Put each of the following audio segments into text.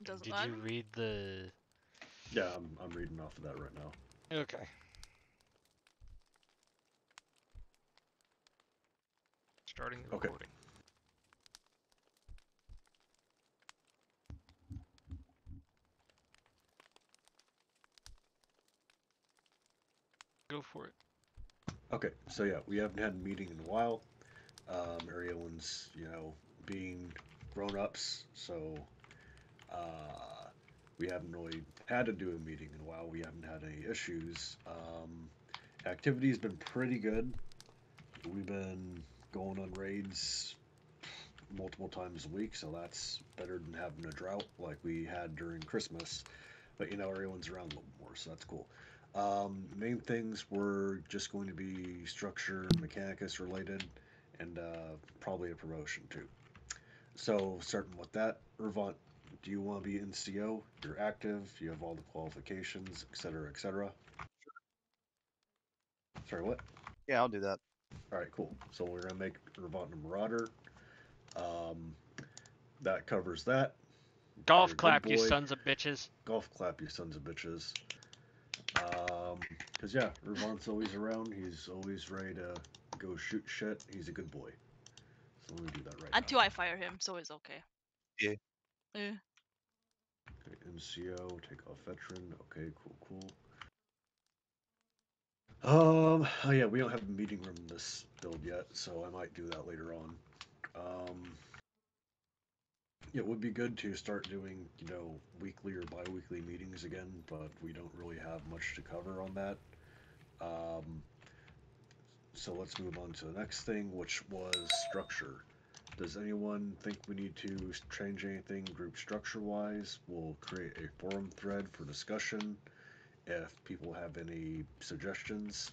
Doesn't Did matter. you read the... Yeah, I'm reading off of that right now. Okay. Starting the Okay. recording. Go for it. Okay, so yeah, we haven't had a meeting in a while. Everyone's, being grown-ups, so we haven't really had to do a meeting in a while. We haven't had any issues. Activity's been pretty good. We've been going on raids multiple times a week, so that's better than having a drought like we had during Christmas. But everyone's around a little more, so that's cool. Main things were just going to be structure, mechanicus related, and probably a promotion too. So starting with that, Irvant, do you want to be NCO? You're active, you have all the qualifications, etc., etc. Sorry, what? Yeah, I'll do that. All right, cool. So we're gonna make Irvant a Marauder. Um, that covers that. You're a Golf good clap, you boy. sons of bitches. Golf clap, you sons of bitches. Cause yeah, Irvant's always around. He's always ready to go shoot shit. He's a good boy. So let me do that right Until I fire him, so it's okay. Yeah. Yeah. Okay, MCO, take off veteran. Okay, cool. Oh yeah, we don't have a meeting room in this build yet, so I might do that later on. It would be good to start doing, weekly or bi-weekly meetings again, but we don't really have much to cover on that. So let's move on to the next thing, which was structure. Does anyone think we need to change anything group structure-wise? We'll create a forum thread for discussion if people have any suggestions.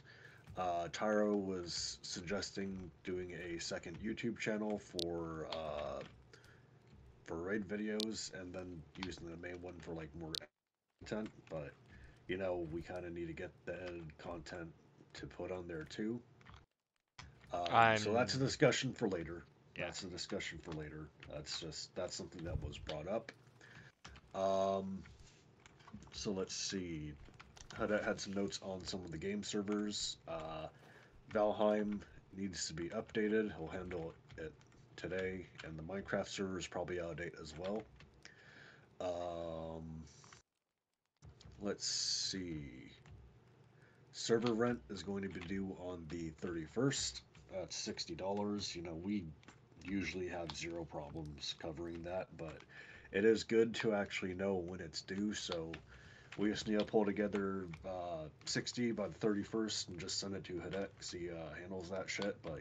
Tyro was suggesting doing a second YouTube channel for raid videos and then using the main one for like more content, but we kind of need to get the edited content to put on there too. So that's a discussion for later. Yeah. That's a discussion for later. That's something that was brought up. So let's see. Had some notes on some of the game servers. Valheim needs to be updated. He'll handle it today, and the Minecraft server is probably out of date as well. Let's see. Server rent is going to be due on the 31st. That's $60. We usually have zero problems covering that, but it is good to actually know when it's due. So we just need to pull together 60 by the 31st and just send it to Hidek. He handles that shit, but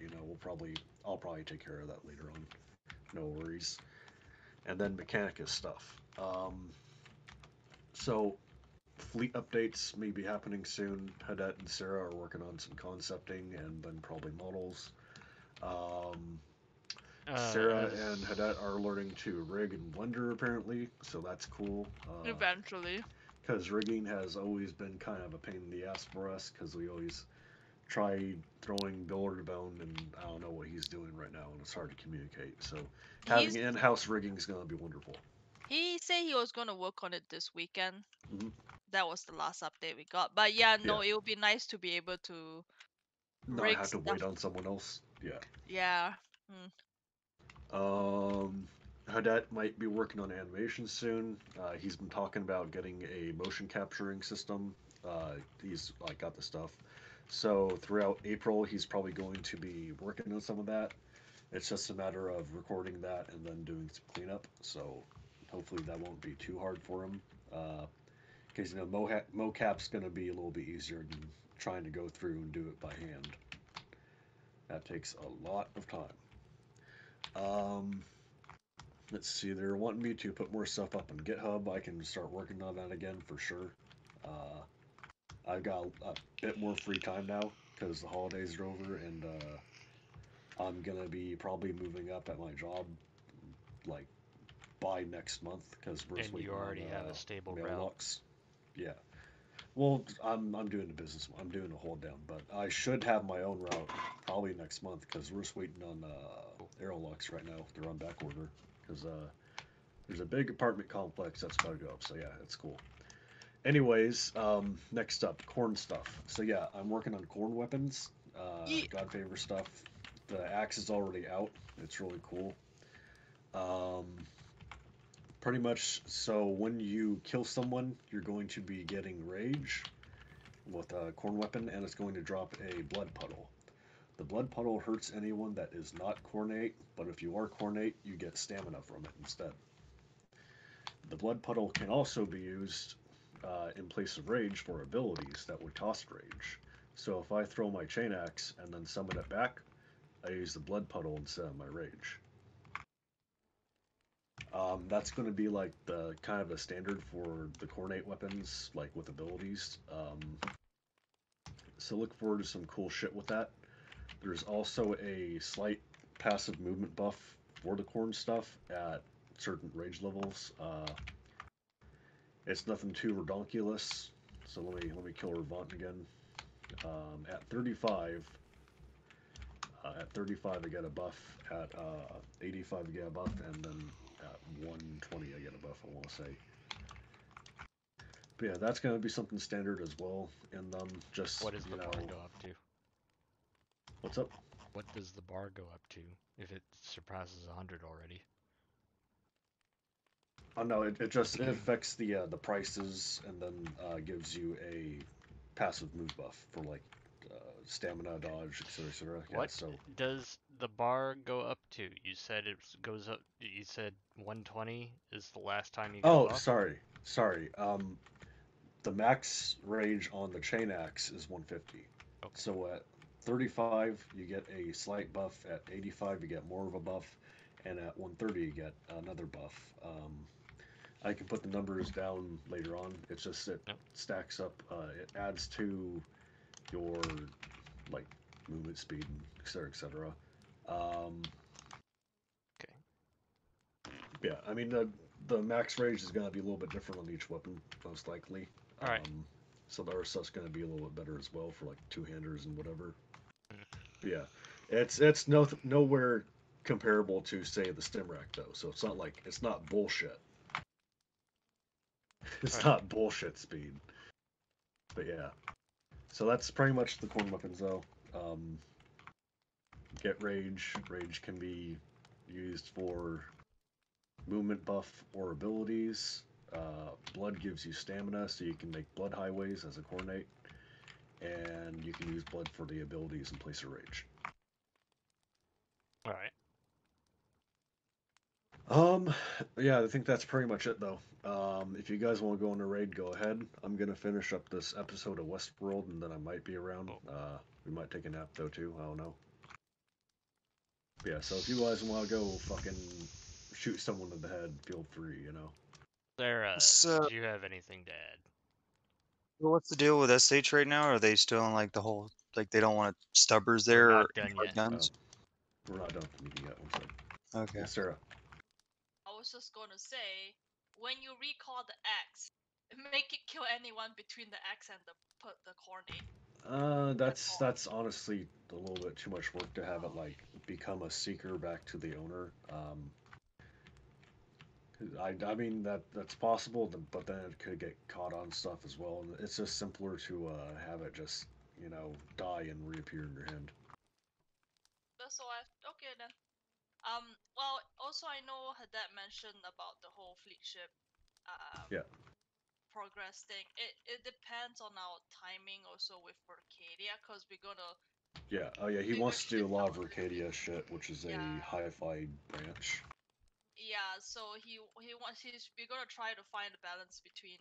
I'll probably take care of that later on. No worries. And then Mechanicus stuff. So fleet updates may be happening soon. Hadet and Sarah are working on some concepting and then probably models. Sarah and Hadet are learning to rig and blender apparently, so that's cool. Eventually. Because rigging has always been kind of a pain in the ass for us because we always try throwing Builder to bone and I don't know what he's doing right now and it's hard to communicate. So having in-house rigging is going to be wonderful. He said he was gonna work on it this weekend. Mm-hmm. That was the last update we got. But it would be nice to be able to not have to wait on someone else. Yeah. Yeah. Hadet might be working on animation soon. He's been talking about getting a motion capturing system. He's got the stuff. So throughout April, he's probably going to be working on some of that. It's just a matter of recording that and then doing some cleanup. So hopefully that won't be too hard for him. Because mocap's going to be a little bit easier than trying to go through and do it by hand. That takes a lot of time. Let's see, they're wanting me to put more stuff up on GitHub. I can start working on that again for sure. I've got a bit more free time now because the holidays are over, and I'm gonna be probably moving up at my job like by next month because we're and you already have a stable mailbox. Yeah. Well, I'm doing the business. I'm doing a hold down, but I should have my own route probably next month because we're just waiting on Aerolux right now. They're on back order because There's a big apartment complex that's about to go up. So yeah, it's cool. Anyways, next up, corn stuff. So yeah, I'm working on corn weapons. Ye- God favor stuff. The axe is already out. It's really cool. Um, pretty much. So when you kill someone, you're going to be getting rage with a corn weapon, and it's going to drop a blood puddle. The blood puddle hurts anyone that is not cornate, but if you are cornate, you get stamina from it instead. The blood puddle can also be used in place of rage for abilities that would cost rage. So if I throw my chain axe and then summon it back, I use the blood puddle instead of my rage. That's going to be like the kind of a standard for the cornate weapons, like with abilities. So look forward to some cool shit with that. There's also a slight passive movement buff for the corn stuff at certain rage levels. It's nothing too redonkulous. So let me kill Revant again. At 35, I get a buff. At 85, I get a buff, and then at 120, I get a buff. I want to say. But yeah, that's gonna be something standard as well in them. Just What does the bar go up to? What's up? What does the bar go up to if it surpasses 100 already? Oh no, it just it affects the prices and then gives you a passive move buff for like stamina, dodge, etc., etc. Yeah, What so does the bar go up to? You said it goes up. You said 120 is the last time you get a oh buff. sorry. The max rage on the chain axe is 150. Okay. So at 35 you get a slight buff. At 85 you get more of a buff, and at 130 you get another buff. I can put the numbers down later on. It's just it Yep. stacks up. It adds to your like movement speed, etc., etc. Um, Okay. yeah, I mean the max rage is going to be a little bit different on each weapon, most likely. All right. So the other stuff's going to be a little bit better as well for like two-handers and whatever. Mm. But yeah, it's nowhere comparable to say the stim rack though. So it's not bullshit. It's Right. not bullshit speed. But yeah. So that's pretty much the corn weapons, though. Get rage. Rage can be used for movement buff or abilities. Blood gives you stamina, so you can make blood highways as a cornate, and you can use blood for the abilities in place of rage. All right. Yeah, I think that's pretty much it, though. If you guys want to go on a raid, go ahead. I'm gonna finish up this episode of Westworld, and then I might be around. We might take a nap though too. I don't know. Yeah, so if you guys want to go fucking shoot someone in the head, feel free, you know. Sarah, So, did you have anything to add? what's the deal with SH right now? Are they still in like the whole like they don't want stubbers We're there not or done hard yet. guns? We're not done with the meeting yet. One second. Okay. Yes, Sarah. I was just gonna say, when you recall the axe, make it kill anyone between the axe and the cornate. That's honestly a little bit too much work to have it like become a seeker back to the owner. I mean that's possible, but then it could get caught on stuff as well. And it's just simpler to have it just die and reappear in your hand. That's why. Okay then. Well, also I know Hadet mentioned about the whole fleet ship. Yeah. Progress thing. It depends on our timing also with Arcadia, cause we're gonna. Yeah. Oh yeah. He We wants to do a shift lot our of Arcadia shit, which is a Yeah. hi-fi branch. Yeah, so we're gonna try to find a balance between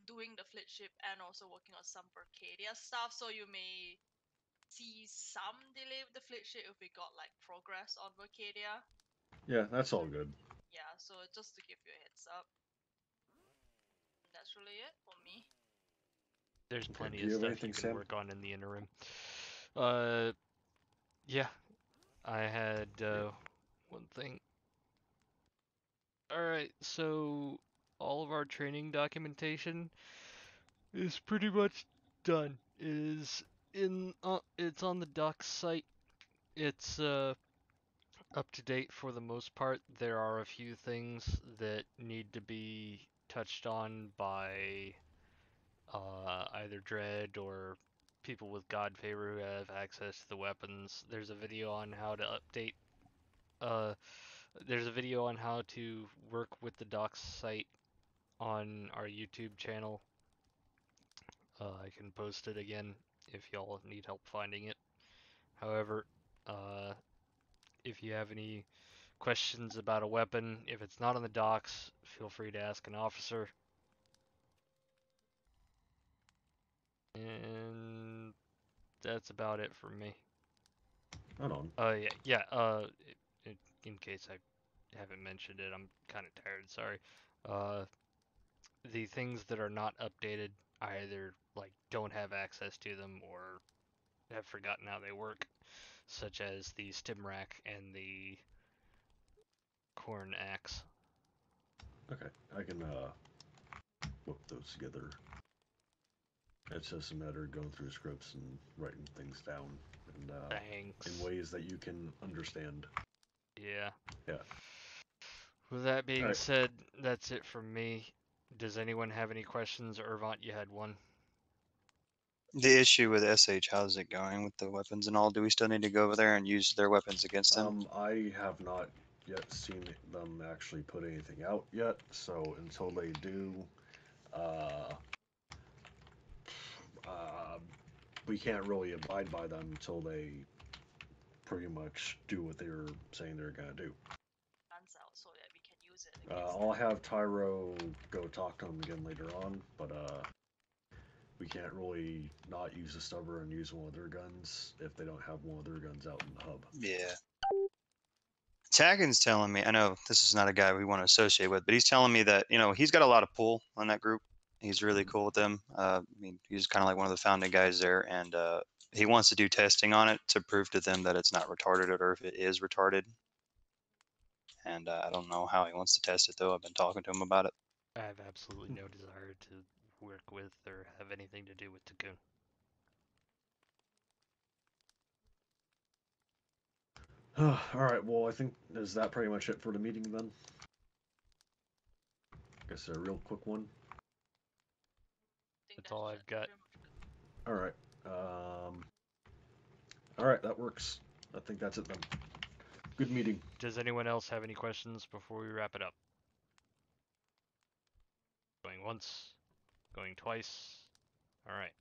doing the fleet ship and also working on some Arcadia stuff. So you may see some delay with the fleet ship if we got like progress on Arcadia. Yeah, that's all good. Yeah, so just to give you a heads up. That's really it for me. There's Okay, plenty do of you have stuff anything, you can Sam? work on in the interim. Yeah, I had one thing. All right, so all of our training documentation is pretty much done. It is it's on the docs site. It's up to date for the most part. There are a few things that need to be touched on by either Dread or people with God favor who have access to the weapons. There's a video on how to update. There's a video on how to work with the docs site on our YouTube channel. I can post it again if y'all need help finding it. However, if you have any questions about a weapon, if it's not on the docks, feel free to ask an officer. And that's about it for me. Right on. Yeah. In case I haven't mentioned it, I'm kind of tired. Sorry. The things that are not updated, I either like don't have access to them or have forgotten how they work, such as the stim rack and the corn axe. Okay, I can whip those together. It's just a matter of going through scripts and writing things down and Thanks. in ways that you can understand. Yeah. Yeah. With that being Alright. said, that's it from me. Does anyone have any questions? Irvant, you had one. The issue with SH, how's it going with the weapons and all? Do we still need to go over there and use their weapons against them? I have not yet seen them actually put anything out yet, so until they do, we can't really abide by them until they pretty much do what they're saying they're gonna do. Guns out so that we can use it against I'll them. have Tyro go talk to them again later on, but we can't really not use the stubber and use one of their guns if they don't have one of their guns out in the hub. Yeah. Tagan's telling me, I know this is not a guy we want to associate with, but he's telling me that, you know, he's got a lot of pull on that group. He's really cool with them. I mean, he's kind of like one of the founding guys there, and he wants to do testing on it to prove to them that it's not retarded or if it is retarded. And I don't know how he wants to test it, though. I've been talking to him about it. I have absolutely no desire to work with or have anything to do with Takun. Alright, well, I think, is that pretty much it for the meeting then? Guess a real quick one. I think That's all I've got. pretty much good. Alright, alright, that works. I think that's it then. Good meeting. Does anyone else have any questions before we wrap it up? Going once, going twice. All right.